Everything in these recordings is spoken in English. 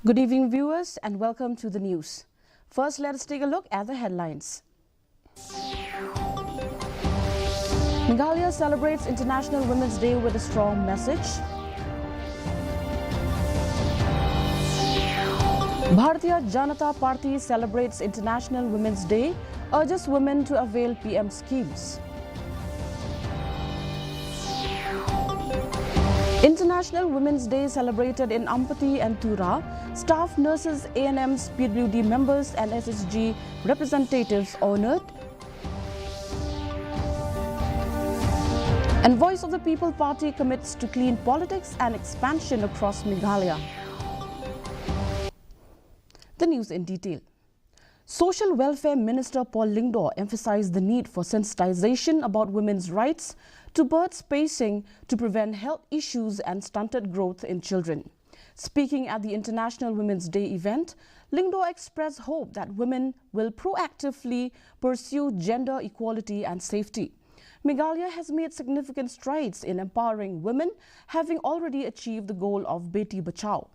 Good evening, viewers, and welcome to the news. First, let us take a look at the headlines. Meghalaya celebrates International Women's Day with a strong message. Bharatiya Janata Party celebrates International Women's Day, urges women to avail PM schemes. International Women's Day celebrated in Ampati and Tura. Staff nurses, ANMs, PWD members and SSG representatives honored. And Voice of the People Party commits to clean politics and expansion across Meghalaya. The news in detail. Social Welfare Minister Paul Lyngdoh emphasized the need for sensitization about women's rights to birth spacing to prevent health issues and stunted growth in children. Speaking at the International Women's Day event, Lyngdoh expressed hope that women will proactively pursue gender equality and safety. Meghalaya has made significant strides in empowering women, having already achieved the goal of Beti Bachao.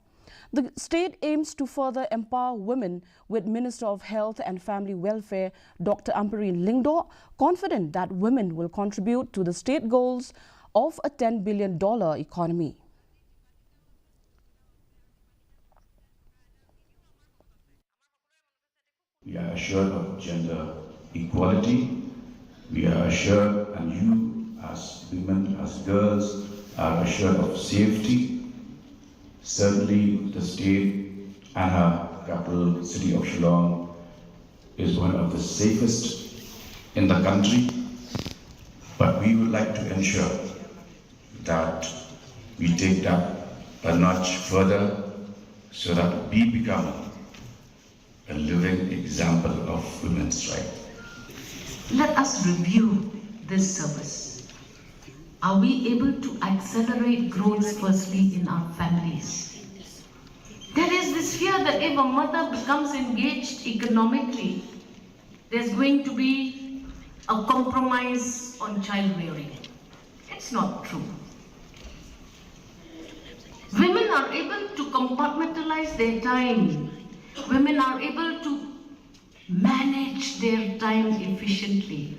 The state aims to further empower women, with Minister of Health and Family Welfare Dr. Ampareen Lyngdoh confident that women will contribute to the state goals of a $10 billion economy. We are assured of gender equality. We are assured, and you as women, as girls, are assured of safety. Certainly, the state and her capital city of Shillong is one of the safest in the country, but we would like to ensure that we take that a notch further so that we become a living example of women's rights. Let us review this service. Are we able to accelerate growth firstly in our families? There is this fear that if a mother becomes engaged economically, there's going to be a compromise on child rearing. It's not true. Women are able to compartmentalize their time. Women are able to manage their time efficiently.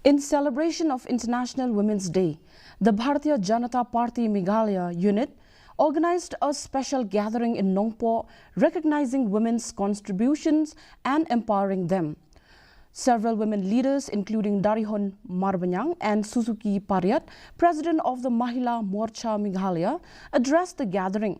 In celebration of International Women's Day, the Bharatiya Janata Party Meghalaya unit organized a special gathering in Nongpo recognizing women's contributions and empowering them. Several women leaders, including Darihon Marbanyang and Suzuki Paryat, president of the Mahila Morcha Meghalaya, addressed the gathering.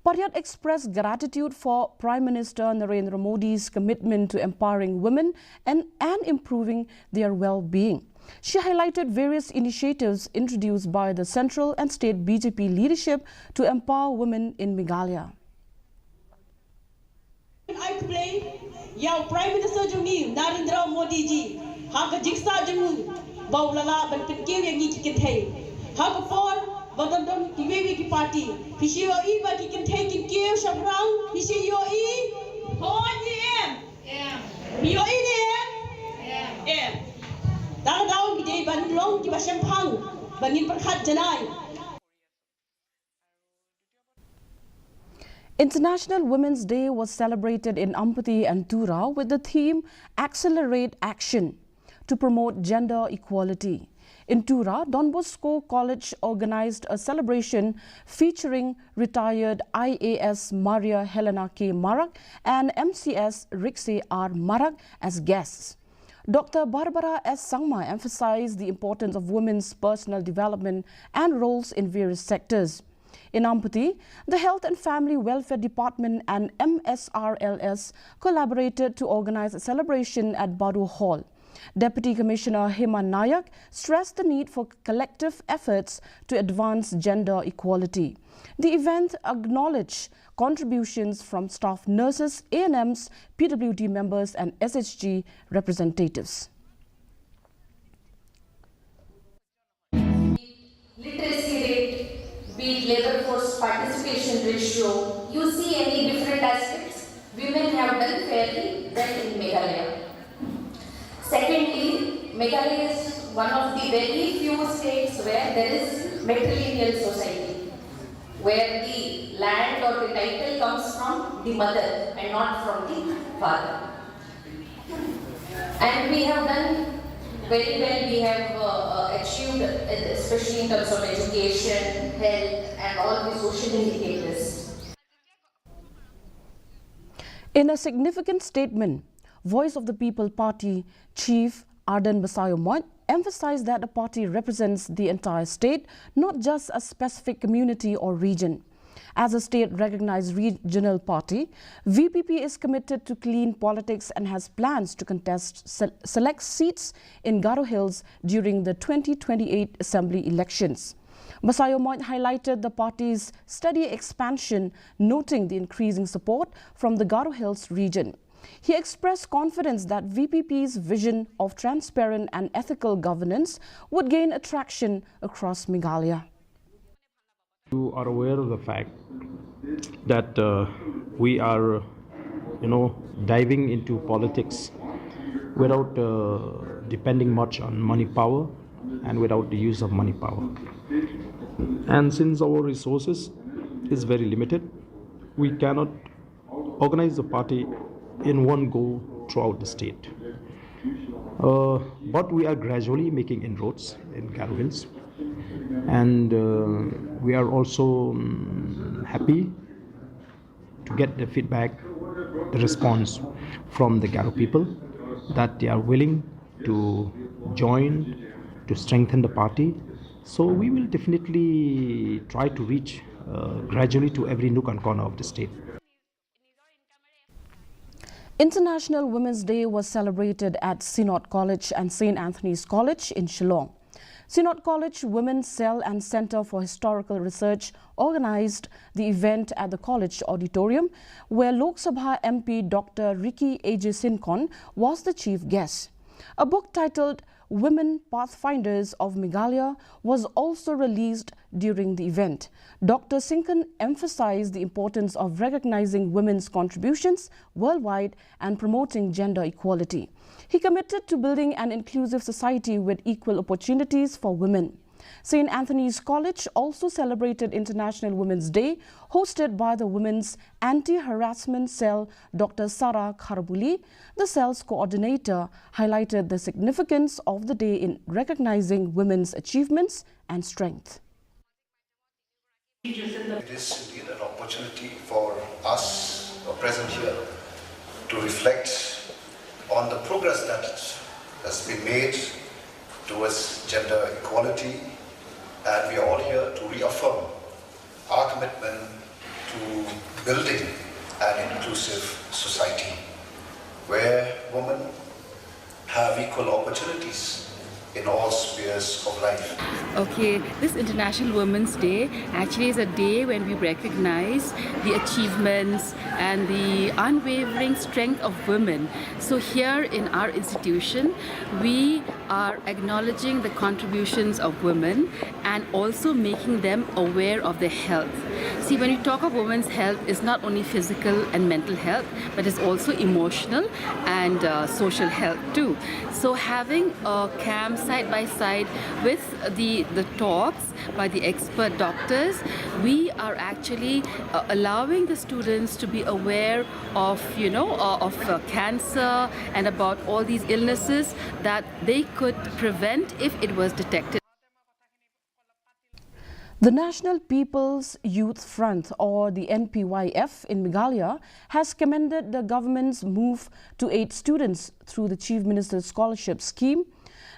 Paryat expressed gratitude for Prime Minister Narendra Modi's commitment to empowering women and improving their well-being. She highlighted various initiatives introduced by the central and state BJP leadership to empower women in Meghalaya. I play Yao Prime Minister Jumi Narendra Modi ji Haka Jiksa Jamu Baulala but Pikiri Kitay Haka Paul Badam Kiwi Party Pishio Eva can take in Kiev Shabrang Pishio E Hon yeah Yo yeah Down Bide Bandlong Kibashampang Banin Perkat Janai. International Women's Day was celebrated in Ampati and Tura with the theme Accelerate Action to promote gender equality. In Tura, Don Bosco College organized a celebration featuring retired IAS Maria Helena K. Marak and MCS Rixie R. Marak as guests. Dr. Barbara S. Sangma emphasized the importance of women's personal development and roles in various sectors. In Ampati, the Health and Family Welfare Department and MSRLS collaborated to organize a celebration at Baru Hall. Deputy Commissioner Hema Nayak stressed the need for collective efforts to advance gender equality. The event acknowledged contributions from staff nurses, ANMs, PWD members and SHG representatives. Literacy rate, be it labor force participation ratio, you see any different aspects, women have done fairly well in Meghalaya. Secondly, Meghalaya is one of the very few states where there is matrilineal society. where the land or the title comes from the mother and not from the father. And we have done very well. We have achieved, especially in terms of education, health, and all the social indicators. In a significant statement, Voice of the People Party Chief Arden Basayomoy emphasized that the party represents the entire state, not just a specific community or region. As a state-recognized regional party, VPP is committed to clean politics and has plans to contest select seats in Garo Hills during the 2028 Assembly elections. Basayomoy highlighted the party's steady expansion, noting the increasing support from the Garo Hills region. He expressed confidence that VPP's vision of transparent and ethical governance would gain attraction across Meghalaya. You are aware of the fact that we are, diving into politics without depending much on money power and without the use of money power. And since our resources is very limited, we cannot organize the party in one go throughout the state. But we are gradually making inroads in Garo Hills, and we are also happy to get the feedback, the response from the Garo people that they are willing to join, to strengthen the party. So we will definitely try to reach gradually to every nook and corner of the state. International Women's Day was celebrated at Synod College and St. Anthony's College in Shillong. Synod College Women's Cell and Center for Historical Research organized the event at the college auditorium, where Lok Sabha MP Dr. Ricky A.J. Sinkon was the chief guest. A book titled Women Pathfinders of Meghalaya was also released during the event. Dr. Sinkon emphasized the importance of recognizing women's contributions worldwide and promoting gender equality. He committed to building an inclusive society with equal opportunities for women. St. Anthony's College also celebrated International Women's Day, hosted by the Women's Anti-Harassment Cell, Dr. Sara Kharbuli. The cell's coordinator highlighted the significance of the day in recognizing women's achievements and strength. It is indeed an opportunity for us present here to reflect on the progress that has been made towards gender equality, and we are all here to reaffirm our commitment to building an inclusive society where women have equal opportunities in all spheres of life. Okay, this International Women's Day actually is a day when we recognize the achievements and the unwavering strength of women. So here in our institution, we are acknowledging the contributions of women and also making them aware of their health. See, when we talk of women's health, it's not only physical and mental health, but it's also emotional and social health too. So having a camp side by side with the talks by the expert doctors, we are actually allowing the students to be aware of, cancer and about all these illnesses that they could prevent if it was detected. The National People's Youth Front, or the NPYF in Meghalaya, has commended the government's move to aid students through the Chief Minister's Scholarship Scheme.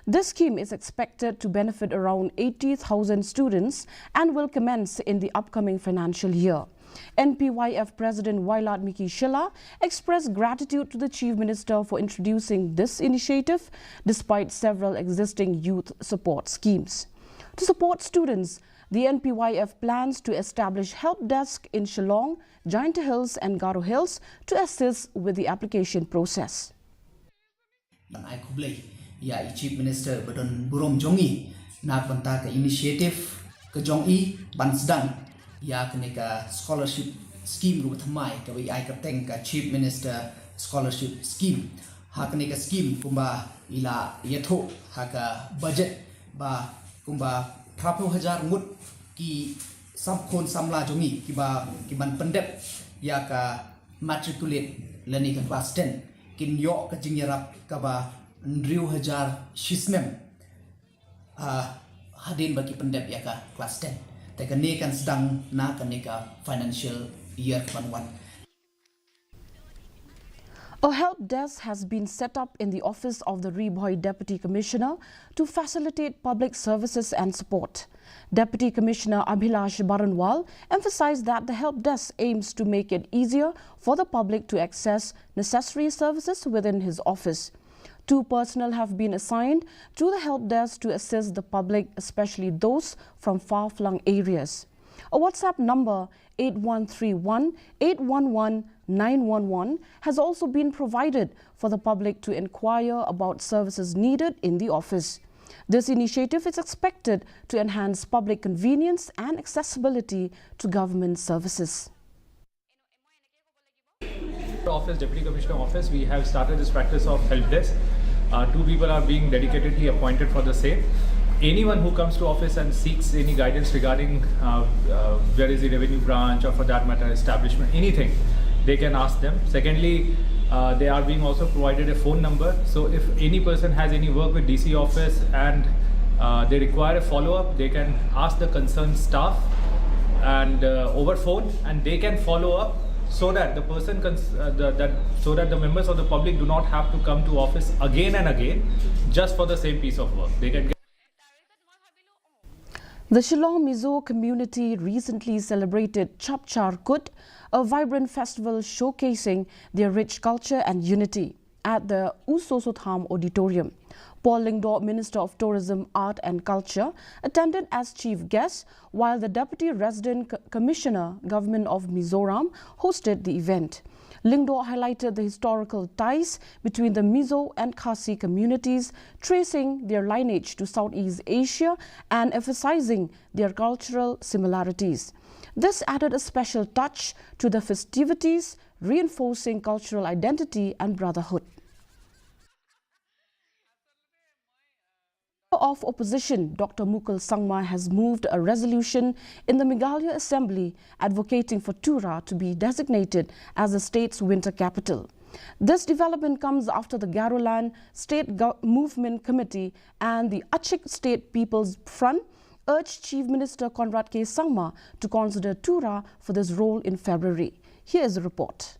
This scheme is expected to benefit around 80,000 students and will commence in the upcoming financial year. NPYF President Wailat Miki Shilla expressed gratitude to the Chief Minister for introducing this initiative despite several existing youth support schemes. To support students, the NPYF plans to establish help desk in Shillong, Giant Hills and Garo Hills to assist with the application process. Ya Chief Minister Badon Burom Jongi na konta ke initiative ke Jongi ban sedang ya keneka scholarship scheme ru thamai ke wi ai kateng ka Chief Minister scholarship scheme ha keneka scheme kumba ila yatho ha ka budget ba kumba 30,000 mut ki samkhon samla jongi kiban pendep ya ka matriculate lani ka class 10 kin yo ka jingyarap ka ba ndriu hajar shismem hadin bagi pendep ya ka class 10 te kan ne kan sedang na kan ne ka financial year kan. A help desk has been set up in the office of the Reboy Deputy Commissioner to facilitate public services and support. Deputy Commissioner Abhilash Baranwal emphasized that the help desk aims to make it easier for the public to access necessary services within his office. 2 personnel have been assigned to the help desk to assist the public, especially those from far-flung areas. A WhatsApp number 8131-811-911 has also been provided for the public to inquire about services needed in the office. This initiative is expected to enhance public convenience and accessibility to government services. Office, Deputy Commissioner Office, we have started this practice of help desk. 2 people are being dedicatedly appointed for the same. Anyone who comes to office and seeks any guidance regarding where is the revenue branch or for that matter establishment, anything, they can ask them. Secondly, they are being also provided a phone number. So if any person has any work with DC office and they require a follow-up, they can ask the concerned staff and over phone, and they can follow up so that the person so that the members of the public do not have to come to office again and again just for the same piece of work. They can get. The Shillong Mizo community recently celebrated Chapchar Kut, a vibrant festival showcasing their rich culture and unity, at the Usosotham Auditorium. Paul Lyngdoh, Minister of Tourism, Art and Culture, attended as chief guest, while the Deputy Resident Commissioner, Government of Mizoram, hosted the event. Lyngdoh highlighted the historical ties between the Mizo and Khasi communities, tracing their lineage to Southeast Asia and emphasizing their cultural similarities. This added a special touch to the festivities, reinforcing cultural identity and brotherhood. Of Opposition, Dr. Mukul Sangma has moved a resolution in the Meghalaya Assembly advocating for Tura to be designated as the state's winter capital. This development comes after the Garolan State Movement Committee and the Achik State People's Front urged Chief Minister Conrad K. Sangma to consider Tura for this role in February. Here is a report.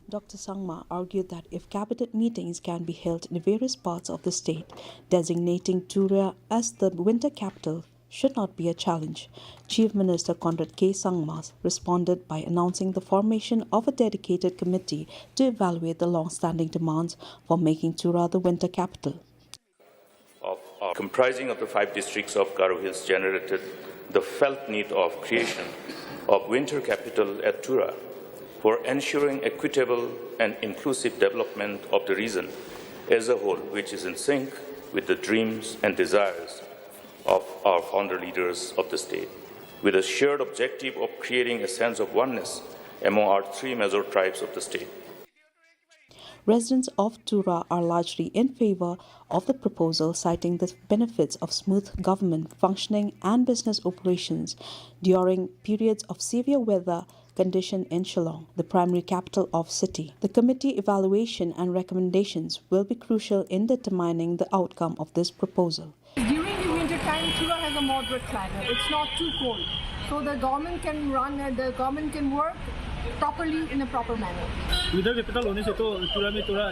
Dr. Sangma argued that if cabinet meetings can be held in various parts of the state, designating Tura as the winter capital should not be a challenge. Chief Minister Conrad K. Sangma responded by announcing the formation of a dedicated committee to evaluate the long-standing demands for making Tura the winter capital. Comprising of the 5 districts of Garo Hills generated the felt need of creation of winter capital at Tura, for ensuring equitable and inclusive development of the region as a whole, which is in sync with the dreams and desires of our founder leaders of the state, with a shared objective of creating a sense of oneness among our 3 major tribes of the state. Residents of Tura are largely in favor of the proposal, citing the benefits of smooth government functioning and business operations during periods of severe weather condition in Shillong, the primary capital of city. The committee evaluation and recommendations will be crucial in determining the outcome of this proposal. During the winter time, Tura has a moderate climate. It's not too cold, so the government can run and the government can work properly in a proper manner. Winter capital होने से तो Tura में थोड़ा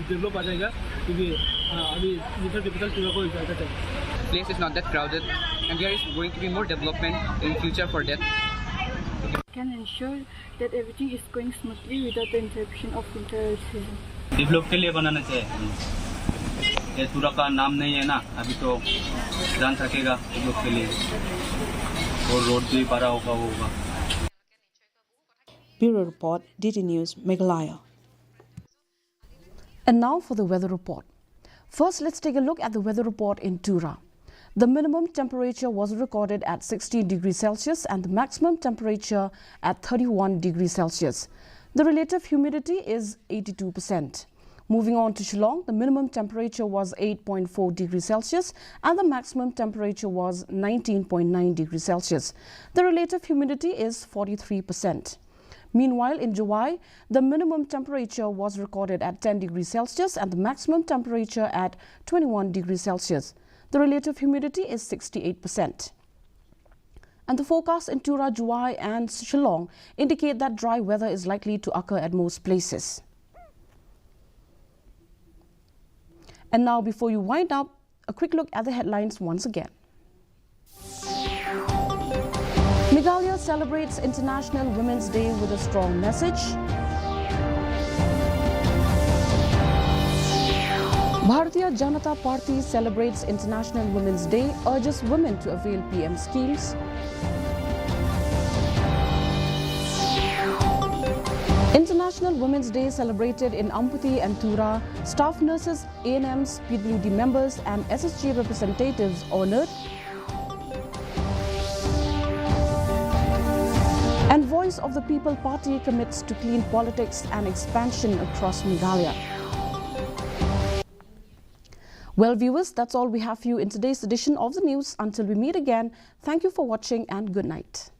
develop आ जाएगा क्योंकि अभी winter capital Tura को इजाज़त है. Place is not that crowded, and there is going to be more development in future for that. Can ensure that everything is going smoothly without the interruption of winter season. Develop के लिए बनाना चाहिए. ये Tura का नाम नहीं है ना, अभी तो ध्यान रखेगा develop के लिए. और road भी बड़ा होगा. Bureau Report, DD News, Meghalaya. And now for the weather report. First, let's take a look at the weather report in Tura. The minimum temperature was recorded at 16 degrees Celsius and the maximum temperature at 31 degrees Celsius. The relative humidity is 82%. Moving on to Shillong, the minimum temperature was 8.4 degrees Celsius and the maximum temperature was 19.9 degrees Celsius. The relative humidity is 43%. Meanwhile, in July, the minimum temperature was recorded at 10 degrees Celsius and the maximum temperature at 21 degrees Celsius. The relative humidity is 68%. And the forecast in Tura, Juai and Shillong indicate that dry weather is likely to occur at most places. And now, before you wind up, a quick look at the headlines once again. Meghalaya celebrates International Women's Day with a strong message. Bharatiya Janata Party celebrates International Women's Day, urges women to avail PM schemes. International Women's Day celebrated in Ampati and Tura. Staff nurses, ANMs, PWD members and SSG representatives honored. And Voice of the People Party commits to clean politics and expansion across Meghalaya. Well, viewers, that's all we have for you in today's edition of the news. Until we meet again, thank you for watching and good night.